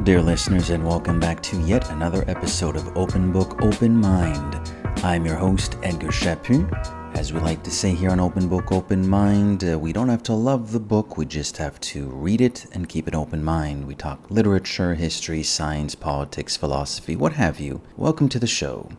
dear listeners, and welcome back to yet another episode of Open Book, Open Mind. I'm your host, Edgar Chaput. As we like to say here on Open Book, Open Mind, we don't have to love the book, we just have to read it and keep an open mind. We talk literature, history, science, politics, philosophy, what have you. Welcome to the show.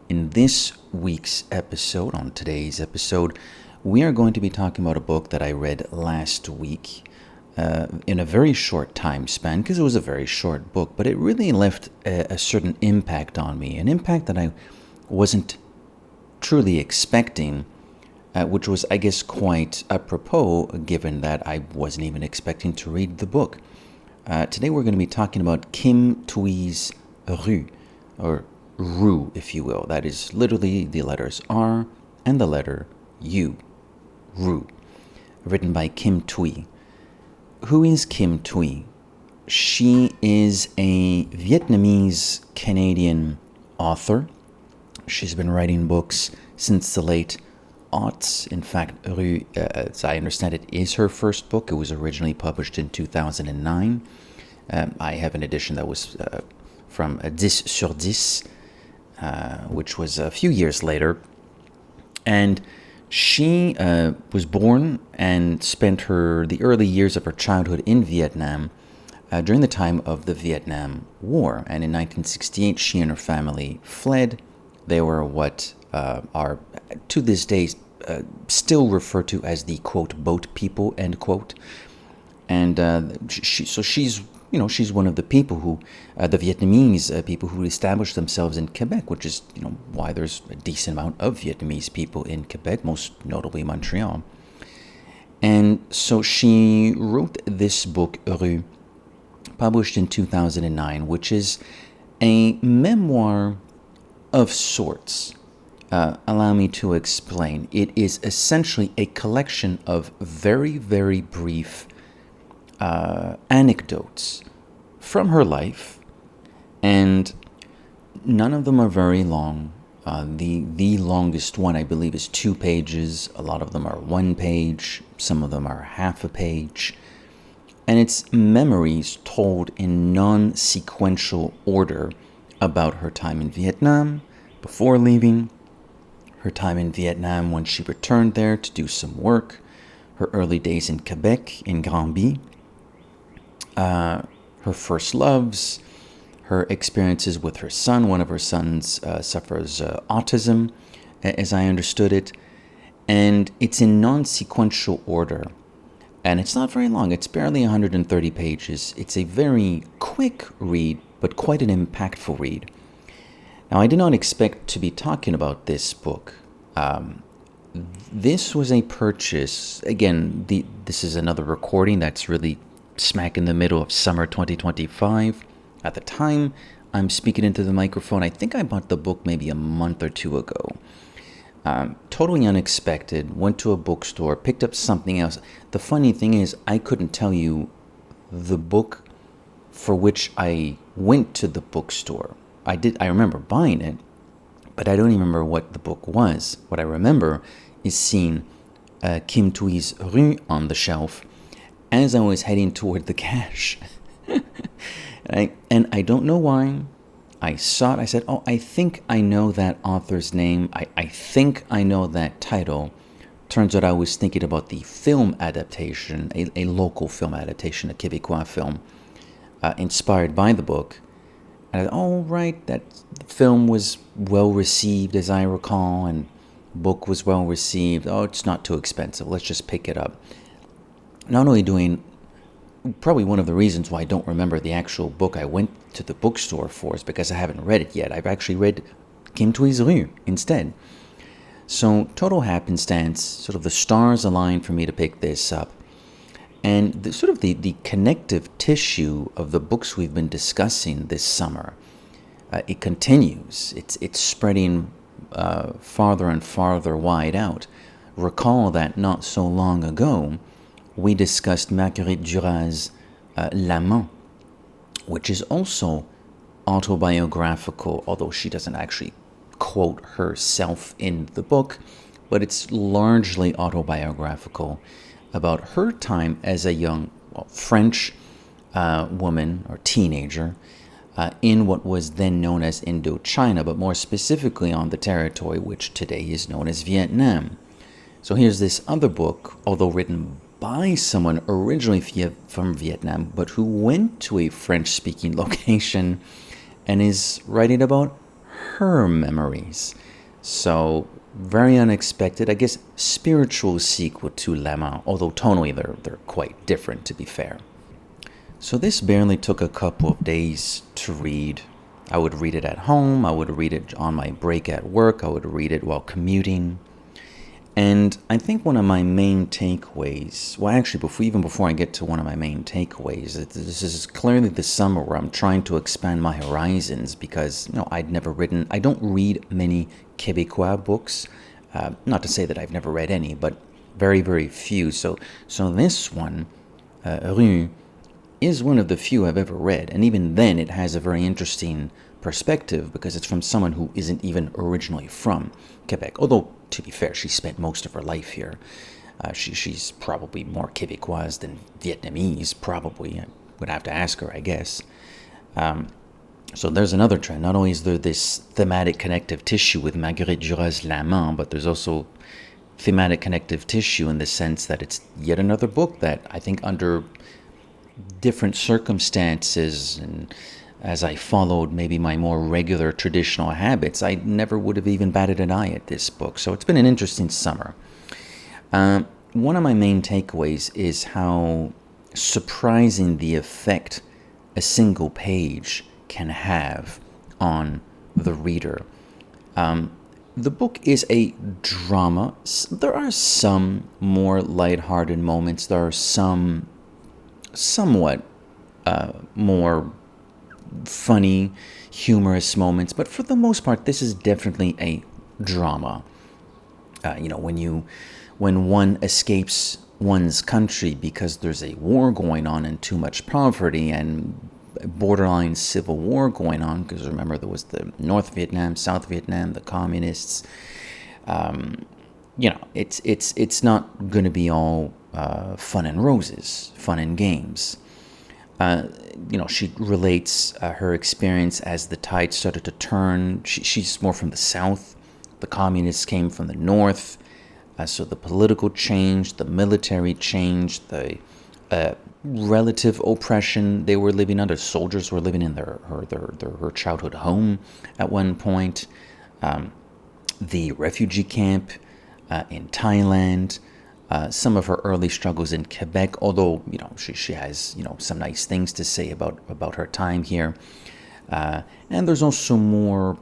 In this week's episode, on today's episode, we are going to be talking about a book that I read last week. In a very short time span, because it was a very short book, but it really left a certain impact on me, an impact that I wasn't truly expecting, which was, I guess, quite apropos, given that I wasn't even expecting to read the book. Today we're going to be talking about Kim Thuy's Rue, or Rue, if you will. That is literally the letters R and the letter U, Rue, written by Kim Thuy. Who is Kim Thuy? She is a Vietnamese Canadian author. She's been writing books since the late aughts. In fact, Rue, as I understand it, is her first book. It was originally published in 2009. I have an edition that was from 10 sur 10, which was a few years later. And she was born and spent the early years of her childhood in Vietnam during the time of the Vietnam War. And in 1968, she and her family fled. They were what are, to this day, still referred to as the, quote, boat people, end quote. And she's one of the people who, the Vietnamese people who established themselves in Quebec, which is, why there's a decent amount of Vietnamese people in Quebec, most notably Montreal. And so she wrote this book, Rue, published in 2009, which is a memoir of sorts. Allow me to explain. It is essentially a collection of very, very brief anecdotes from her life, and none of them are very long. The longest one, I believe, is 2 pages. A lot of them are 1 page. Some of them are half a page. And it's memories told in non-sequential order about her time in Vietnam before leaving, her time in Vietnam when she returned there to do some work, her early days in Quebec, in Granby, her first loves, her experiences with her son. One of her sons suffers autism, as I understood it. And it's in non-sequential order. And it's not very long. It's barely 130 pages. It's a very quick read, but quite an impactful read. Now, I did not expect to be talking about this book. This was a purchase. Again, this is another recording that's really smack in the middle of summer 2025. At the time I'm speaking into the microphone, I think I bought the book maybe a month or 2 ago. Totally unexpected, went to a bookstore, picked up something else. The funny thing is, I couldn't tell you the book for which I went to the bookstore. I remember buying it, but I don't even remember what the book was. What I remember is seeing Kim Thuy's Rue on the shelf as I was heading toward the cash. And I don't know why. I saw it. I said, I think I know that author's name. I think I know that title. Turns out I was thinking about the film adaptation, a local film adaptation, a Québécois film, inspired by the book. And I thought, right, that film was well received, as I recall, and book was well received. It's not too expensive. Let's just pick it up. Not only doing, probably one of the reasons why I don't remember the actual book I went to the bookstore for is because I haven't read it yet. I've actually read Kim Thuy's Rue instead. So total happenstance, sort of the stars aligned for me to pick this up. And the connective tissue of the books we've been discussing this summer, it continues. It's spreading farther and farther wide out. Recall that not so long ago, we discussed Marguerite Duras' L'Amant, which is also autobiographical, although she doesn't actually quote herself in the book, but it's largely autobiographical about her time as a young French woman or teenager in what was then known as Indochina, but more specifically on the territory which today is known as Vietnam. So here's this other book, although written by someone originally from Vietnam, but who went to a French-speaking location and is writing about her memories. So very unexpected, I guess, spiritual sequel to La Main, although tonally they're quite different, to be fair. So this barely took a couple of days to read. I would read it at home, I would read it on my break at work, I would read it while commuting. And I think one of my main takeaways, well, actually, before I get to one of my main takeaways, this is clearly the summer where I'm trying to expand my horizons because, I don't read many Québécois books. Not to say that I've never read any, but very, very few. So this one, Rue, is one of the few I've ever read. And even then, it has a very interesting perspective because it's from someone who isn't even originally from Quebec. Although, to be fair, she spent most of her life here. She's probably more Québécoise than Vietnamese, probably. I would have to ask her, I guess. So there's another trend. Not only is there this thematic connective tissue with Marguerite Duras' La Main, but there's also thematic connective tissue in the sense that it's yet another book that I think under different circumstances and as I followed maybe my more regular traditional habits, I never would have even batted an eye at this book. So it's been an interesting summer. One of my main takeaways is how surprising the effect a single page can have on the reader. The book is a drama. There are some more lighthearted moments. There are some somewhat more funny, humorous moments, but for the most part, this is definitely a drama. When one escapes one's country because there's a war going on and too much poverty and borderline civil war going on, because remember there was the North Vietnam, South Vietnam, the communists. It's not going to be all fun and roses, fun and games. She relates her experience as the tide started to turn. She's more from the South. The communists came from the North. So the political change, the military change, the relative oppression they were living under. Soldiers were living in her childhood home at one point. The refugee camp in Thailand. Some of her early struggles in Quebec, although she has some nice things to say about her time here, and there's also more,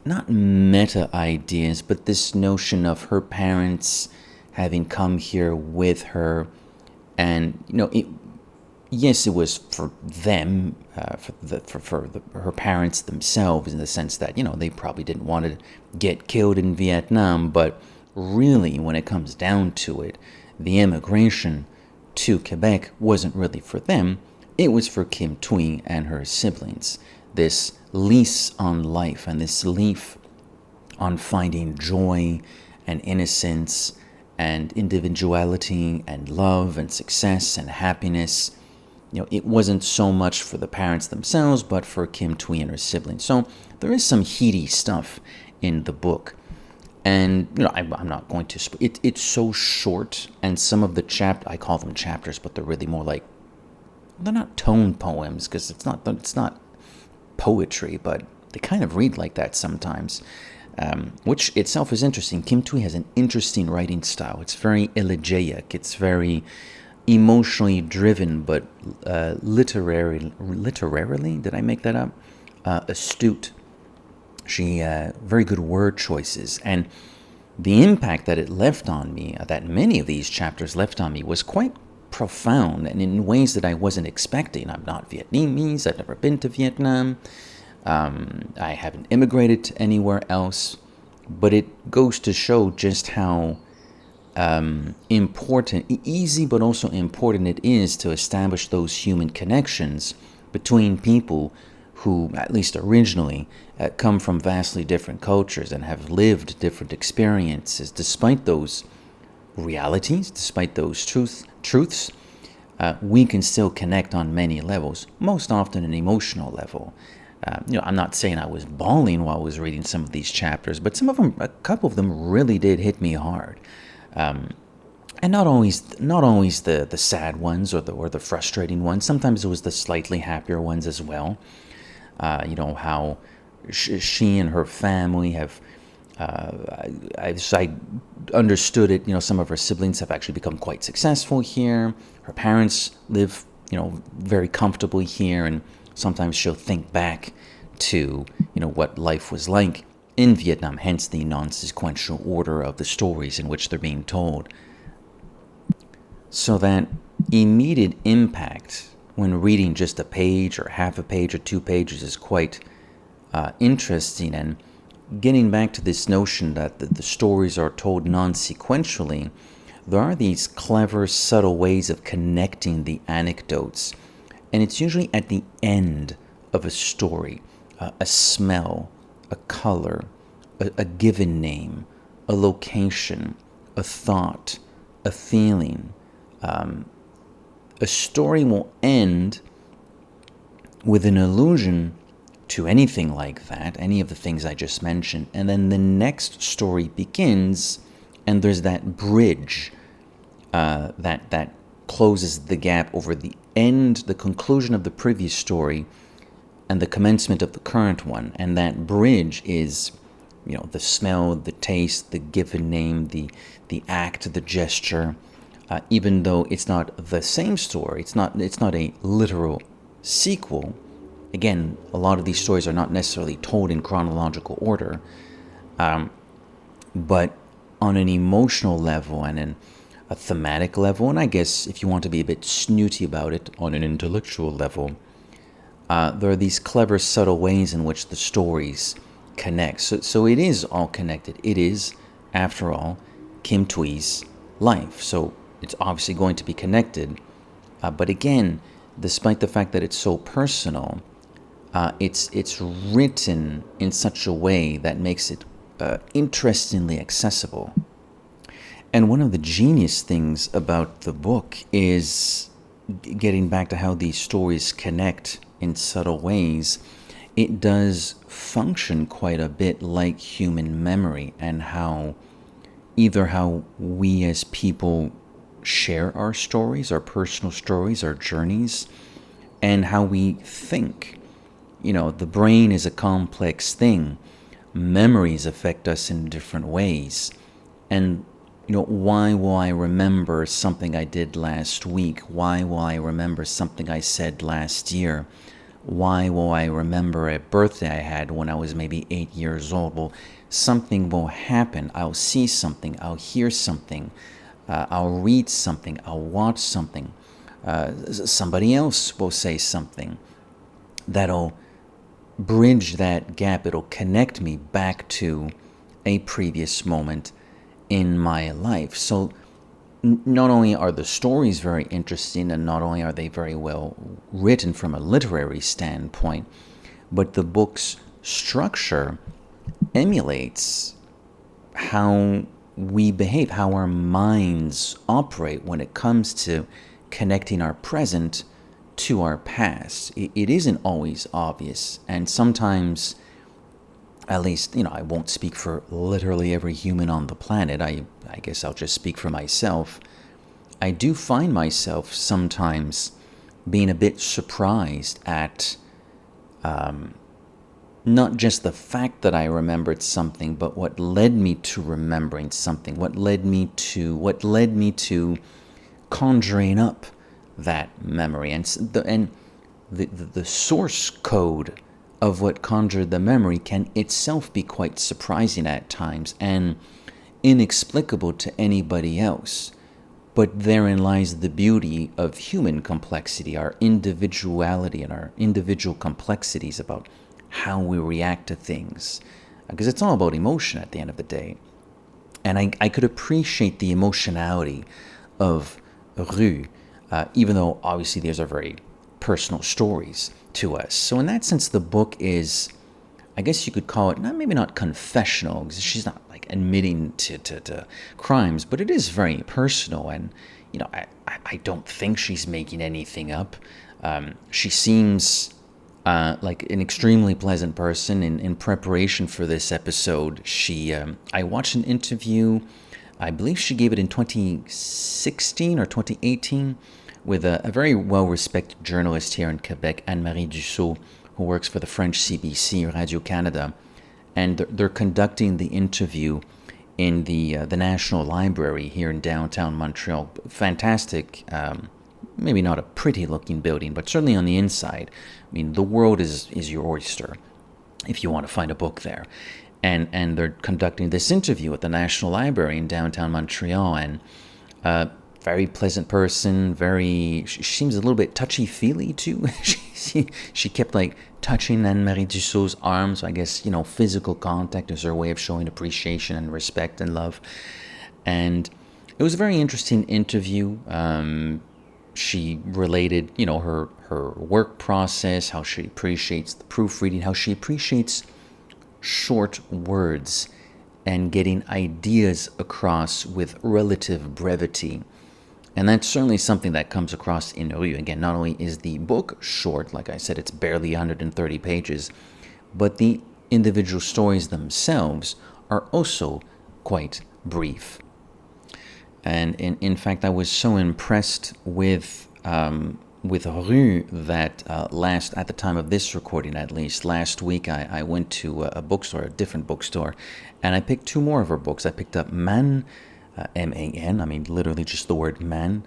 not meta ideas, but this notion of her parents having come here with her, and yes, it was for them, for her parents themselves, in the sense that they probably didn't want to get killed in Vietnam, but really, when it comes down to it, the immigration to Quebec wasn't really for them. It was for Kim Thuy and her siblings. This lease on life and this leaf on finding joy and innocence and individuality and love and success and happiness. It wasn't so much for the parents themselves, but for Kim Thuy and her siblings. So there is some heady stuff in the book. And, I'm not going to... It's so short, and some of the I call them chapters, but they're really more like... They're not tone poems, because it's not poetry, but they kind of read like that sometimes, which itself is interesting. Kim Thuy has an interesting writing style. It's very elegiac. It's very emotionally driven, but literarily, did I make that up? Astute. She very good word choices, and the impact that it left on me, that many of these chapters left on me, was quite profound and in ways that I wasn't expecting. I'm not Vietnamese. I've never been to Vietnam. I haven't immigrated to anywhere else, but it goes to show just how important, easy but also important it is to establish those human connections between people who, at least originally, come from vastly different cultures and have lived different experiences. Despite those realities, despite those truths, we can still connect on many levels, most often an emotional level. I'm not saying I was bawling while I was reading some of these chapters, but some of them, a couple of them really did hit me hard. And not always the sad ones or the frustrating ones. Sometimes it was the slightly happier ones as well. How she and her family have. I understood it. Some of her siblings have actually become quite successful here. Her parents live, very comfortably here, and sometimes she'll think back to, what life was like in Vietnam. Hence the non-sequential order of the stories in which they're being told. So that immediate impact when reading just a page or half a page or 2 pages is quite interesting. And getting back to this notion that the stories are told non-sequentially, there are these clever, subtle ways of connecting the anecdotes. And it's usually at the end of a story, a smell, a color, a given name, a location, a thought, a feeling. A story will end with an allusion to anything like that, any of the things I just mentioned, and then the next story begins, and there's that bridge that closes the gap over the end, the conclusion of the previous story, and the commencement of the current one. And that bridge is, the smell, the taste, the given name, the act, the gesture. Even though it's not the same story, it's not a literal sequel. Again, a lot of these stories are not necessarily told in chronological order, but on an emotional level and in a thematic level, and I guess if you want to be a bit snooty about it, on an intellectual level, there are these clever, subtle ways in which the stories connect. So it is all connected. It is, after all, Kim Thuy's life. So it's obviously going to be connected. But again, despite the fact that it's so personal, it's written in such a way that makes it interestingly accessible. And one of the genius things about the book is getting back to how these stories connect in subtle ways. It does function quite a bit like human memory, and how we as people share our stories, our personal stories, our journeys, and how we think. The brain is a complex thing. Memories affect us in different ways. And, why will I remember something I did last week? Why will I remember something I said last year? Why will I remember a birthday I had when I was maybe 8 years old? Well, something will happen. I'll see something. I'll hear something. I'll read something. I'll watch something. Somebody else will say something that'll bridge that gap. It'll connect me back to a previous moment in my life. So not only are the stories very interesting, and not only are they very well written from a literary standpoint, but the book's structure emulates how we behave, how our minds operate when it comes to connecting our present to our past. It isn't always obvious, and sometimes, at least, I won't speak for literally every human on the planet. I guess I'll just speak for myself. I do find myself sometimes being a bit surprised at not just the fact that I remembered something, but what led me to remembering something, what led me to conjuring up that memory, and the source code of what conjured the memory can itself be quite surprising at times and inexplicable to anybody else. But therein lies the beauty of human complexity, our individuality and our individual complexities about how we react to things. Because it's all about emotion at the end of the day. And I could appreciate the emotionality of Rue, even though obviously these are very personal stories to us. So in that sense, the book is I guess you could call it, maybe not confessional, because she's not like admitting to crimes, but it is very personal. And, I don't think she's making anything up. She seems like an extremely pleasant person. In preparation for this episode, I watched an interview, I believe she gave it in 2016 or 2018, with a very well-respected journalist here in Quebec, Anne-Marie, who works for the French CBC, Radio-Canada. And they're conducting the interview in the National Library here in downtown Montreal. Fantastic, maybe not a pretty-looking building, but certainly on the inside. I mean, the world is your oyster if you want to find a book there. And they're conducting this interview at the National Library in downtown Montreal. And very pleasant person, she seems a little bit touchy-feely too. she kept like touching Anne-Marie Dussault's arm, so I guess, physical contact is her way of showing appreciation and respect and love. And it was a very interesting interview. She related, her work process, how she appreciates the proofreading, how she appreciates short words and getting ideas across with relative brevity. And that's certainly something that comes across in Rue. Again, not only is the book short, like I said, it's barely 130 pages, but the individual stories themselves are also quite brief. And in fact, I was so impressed with Rue that at the time of this recording at least, last week I went to a bookstore, a different bookstore, and I picked two more of her books. I picked up Man, M-A-N, I mean literally just the word man,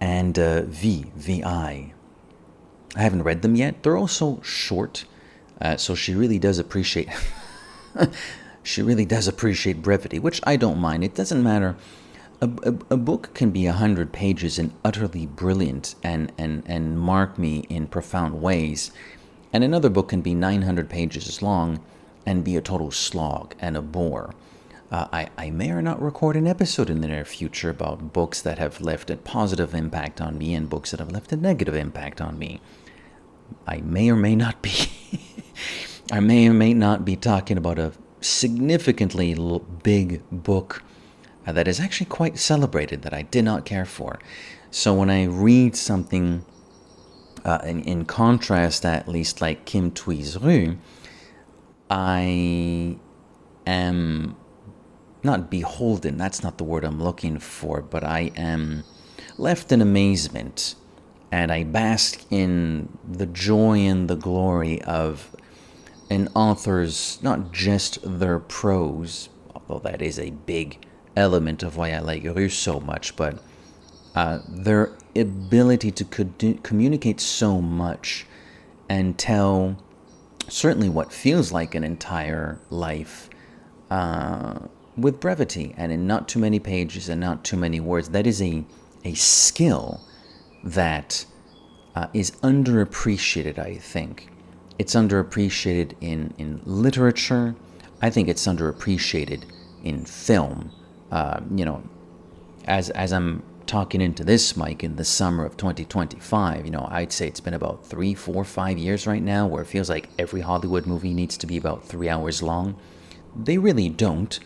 and V-I. I haven't read them yet. They're also short, so she really does appreciate brevity, which I don't mind. It doesn't matter. A book can be 100 pages and utterly brilliant and mark me in profound ways, and another book can be 900 pages long and be a total slog and a bore. I may or not record an episode in the near future about books that have left a positive impact on me and books that have left a negative impact on me. I may or may not be I may or may not be talking about a significantly big book that is actually quite celebrated that I did not care for. So when I read something in contrast, at least like Kim Thuy's Rue, I am not beholden, that's not the word I'm looking for, but I am left in amazement, and I bask in the joy and the glory of an author's, not just their prose, although that is a big element of why I like Rue so much, but their ability to communicate so much and tell certainly what feels like an entire life with brevity and in not too many pages and not too many words. That is a skill that is underappreciated, I think. It's underappreciated in literature. I think it's underappreciated in film. As I'm talking into this mic in the summer of 2025, I'd say it's been about 3, 4, 5 years right now where it feels like every Hollywood movie needs to be about 3 hours long. They really don't,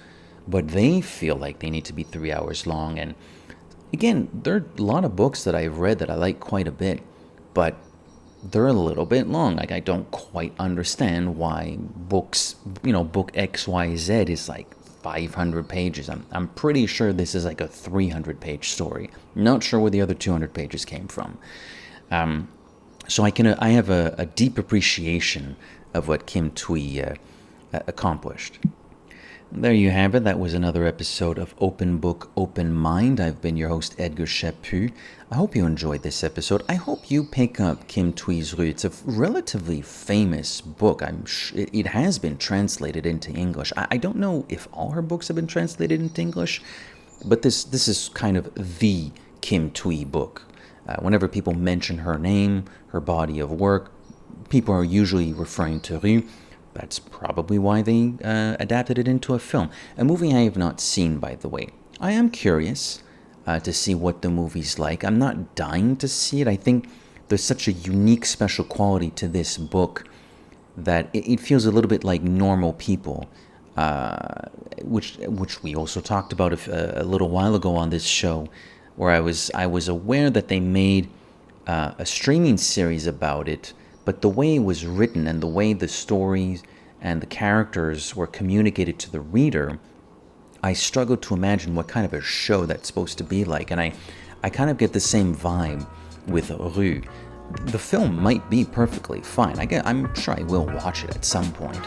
but they feel like they need to be 3 hours long. And again, there are a lot of books that I've read that I like quite a bit, but they're a little bit long. Like, I don't quite understand why books, book XYZ is like 500 pages. I'm pretty sure this is like a 300-page story. Not sure where the other 200 pages came from. So I have a deep appreciation of what Kim Thuy accomplished. There you have it. That was another episode of Open Book, Open Mind. I've been your host, Edgar Chaput. I hope you enjoyed this episode. I hope you pick up Kim Thuy's Rue. It's a relatively famous book. It has been translated into English. I don't know if all her books have been translated into English, but this is kind of the Kim Thuy book. Whenever people mention her name, her body of work, people are usually referring to Rue. That's probably why they adapted it into a film. A movie I have not seen, by the way. I am curious to see what the movie's like. I'm not dying to see it. I think there's such a unique, special quality to this book that it feels a little bit like Normal People, which we also talked about a little while ago on this show, where I was aware that they made a streaming series about it, but the way it was written and the way the stories and the characters were communicated to the reader, I struggled to imagine what kind of a show that's supposed to be like. And I kind of get the same vibe with Rue. The film might be perfectly fine. I'm sure I will watch it at some point.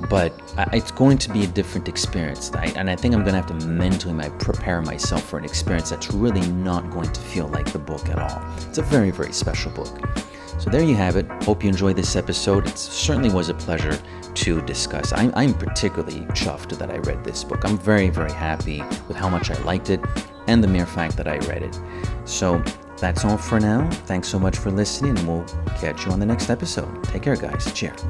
But it's going to be a different experience. And I think I'm going to have to mentally prepare myself for an experience that's really not going to feel like the book at all. It's a very, very special book. So there you have it. Hope you enjoyed this episode. It certainly was a pleasure to discuss. I'm particularly chuffed that I read this book. I'm very, very happy with how much I liked it and the mere fact that I read it. So that's all for now. Thanks so much for listening, and we'll catch you on the next episode. Take care, guys. Cheers.